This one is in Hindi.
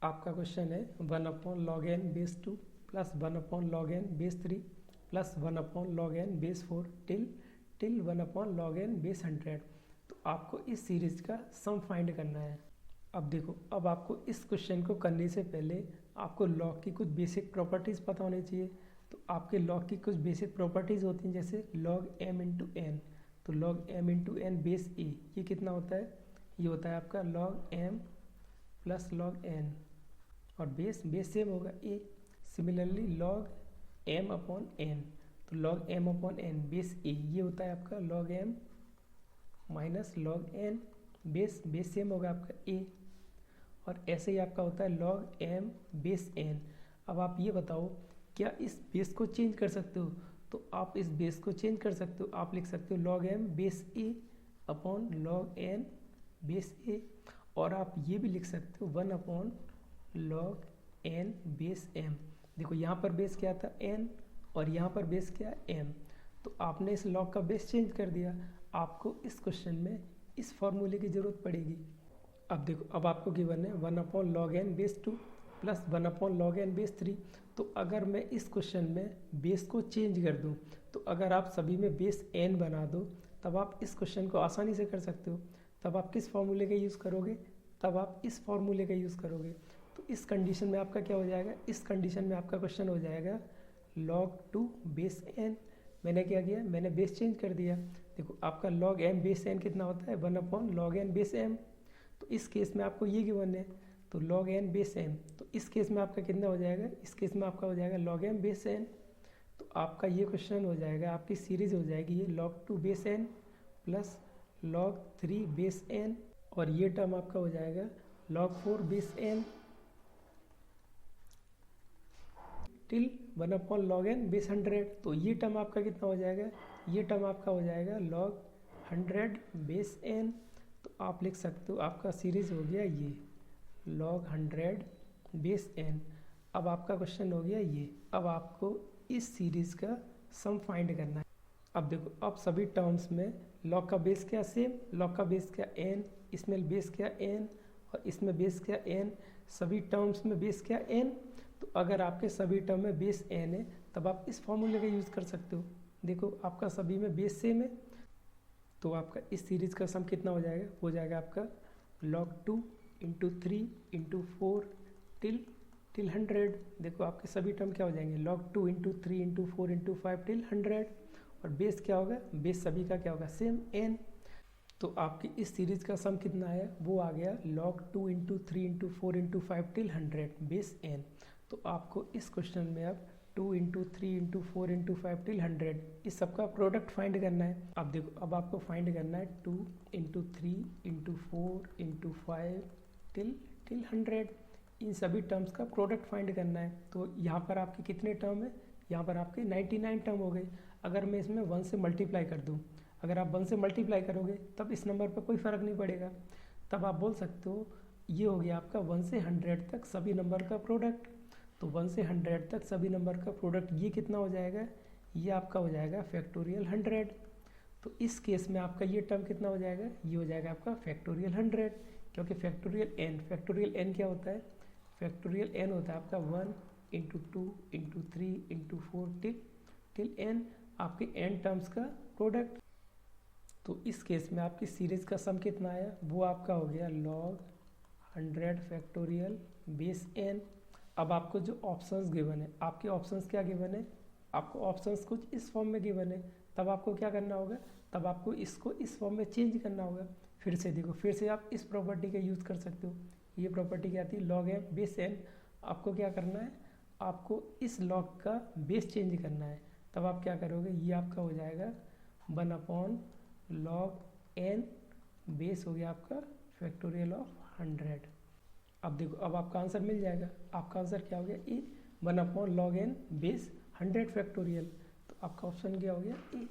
आपका क्वेश्चन है 1/log n/2 plus 1/log n/3 plus 1/log n/4 till 1/log n/100। तो आपको इस सीरीज का सम फाइंड करना है। अब देखो, अब आपको इस क्वेश्चन को करने से पहले आपको लॉग की कुछ बेसिक प्रॉपर्टीज़ पता होनी चाहिए। तो आपके लॉग की कुछ बेसिक प्रॉपर्टीज़ होती हैं, जैसे log m इंटू एन। तो log m into n base a, ये कितना होता है? ये होता है आपका log m plus log n, और बेस सेम होगा a। Similarly log m upon n, तो log m upon n base a, ये होता है आपका log m minus log n, base same होगा आपका a। और ऐसे ही आपका होता है log m बेस n। अब आप ये बताओ, क्या इस बेस को चेंज कर सकते हो? तो आप इस बेस को चेंज कर सकते हो। आप लिख सकते हो log m base a upon log n base a, और आप ये भी लिख सकते हो 1 upon log n base m। देखो यहाँ पर बेस क्या था? n, और यहाँ पर बेस क्या? m। तो आपने इस log का बेस चेंज कर दिया। आपको इस क्वेश्चन में इस फॉर्मूले की ज़रूरत पड़ेगी। अब देखो, अब आपको गिवन है 1 upon log n base 2 plus 1 upon log n base 3। तो अगर मैं इस क्वेश्चन में बेस को चेंज कर दूं, तो अगर आप सभी में बेस n बना दो, तब आप इस क्वेश्चन को आसानी से कर सकते हो। तब आप किस फॉर्मूले का यूज़ करोगे? तब आप इस फॉर्मूले का यूज़ करोगे। तो इस कंडीशन में आपका क्या हो जाएगा? इस कंडीशन में आपका क्वेश्चन हो जाएगा log 2 बेस n। मैंने क्या किया? मैंने बेस चेंज कर दिया। देखो, आपका log m बेस n कितना होता है? 1 upon log n base m। तो इस केस में आपको ये गिवन है, तो log n बेस m। तो इस केस में आपका कितना हो जाएगा? इस केस में आपका हो जाएगा log m बेस n। तो आपका ये क्वेश्चन हो जाएगा, आपकी सीरीज हो जाएगी ये log 2 base n plus log 3 base n, और ये टर्म आपका हो जाएगा log 4 base n till 1 upon log n base 100। तो ये टर्म आपका कितना हो जाएगा? ये टर्म आपका हो जाएगा log 100 बेस n। तो आप लिख सकते हो, आपका सीरीज हो गया ये log 100 बेस n। अब आपका क्वेश्चन हो गया ये। अब आपको इस सीरीज का सम फाइंड करना है। अब देखो, अब सभी टर्म्स में log का बेस क्या? सेम। log का बेस क्या? n। इसमें बेस क्या? n, और इसमें बेस क्या? n। सभी टर्म्स में बेस क्या? n। तो अगर आपके सभी टर्म में बेस n है, तब आप इस फॉर्मूले का यूज़ कर सकते हो। देखो, आपका सभी में बेस सेम है, तो आपका इस सीरीज़ का सम कितना हो जाएगा? हो जाएगा आपका log 2 इंटू 3 इंटू 4 टिल 100। देखो, आपके सभी टर्म क्या हो जाएंगे? log 2 into 3 into 4 into 5 till 100। और बेस क्या होगा? बेस सभी का क्या होगा? Same, n। तो आपकी इस सीरीज़ का सम कितना आया? वो आ गया log 2 into 3 into 4 into 5 till 100 base n। तो आपको इस क्वेश्चन में अब 2 इंटू 3 इंटू 4 इंटू 5 टिल 100 इस सब का प्रोडक्ट फाइंड करना है। अब देखो, अब आपको फाइंड करना है 2 इंटू 3 इंटू 4 इंटू 5 टिल 100। इन सभी टर्म्स का प्रोडक्ट फाइंड करना है। तो यहाँ पर आपके कितने टर्म है? यहाँ पर आपके 99 टर्म हो गए। अगर मैं इसमें 1 से मल्टीप्लाई कर दूँ, अगर आप 1 से मल्टीप्लाई करोगे, तब इस नंबर पर कोई फ़र्क नहीं पड़ेगा। तब आप बोल सकते हो ये हो गया आपका 1 से 100 तक सभी नंबर का प्रोडक्ट। तो 1 से 100 तक सभी नंबर का प्रोडक्ट ये कितना हो जाएगा? ये आपका हो जाएगा फैक्टोरियल 100। तो इस केस में आपका ये टर्म कितना हो जाएगा? ये हो जाएगा आपका फैक्टोरियल 100, क्योंकि फैक्टोरियल n क्या होता है? फैक्टोरियल n होता है आपका 1 into 2 into 3 into 4 till n, आपके n टर्म्स का प्रोडक्ट। तो इस केस में आपकी सीरीज का सम कितना आया? वो आपका हो गया log 100 फैक्टोरियल बेस n। अब आपको जो ऑप्शंस गिवन है, आपके ऑप्शंस क्या गिवन है? आपको ऑप्शंस कुछ इस फॉर्म में गिवन है। तब आपको क्या करना होगा? तब आपको इसको इस फॉर्म में चेंज करना होगा। फिर से देखो, फिर से आप इस प्रॉपर्टी का यूज़ कर सकते हो। ये प्रॉपर्टी क्या आती है? log m base n। आपको क्या करना है? आपको इस log का बेस चेंज करना है। तब आप क्या करोगे? ये आपका हो जाएगा 1 अपॉन log n, बेस हो गया आपका फैक्टोरियल ऑफ 100। अब देखो, अब आपका आंसर मिल जाएगा। आपका आंसर क्या हो गया? ए, 1 upon log n base 100 factorial. तो आपका ऑप्शन क्या हो गया? ए।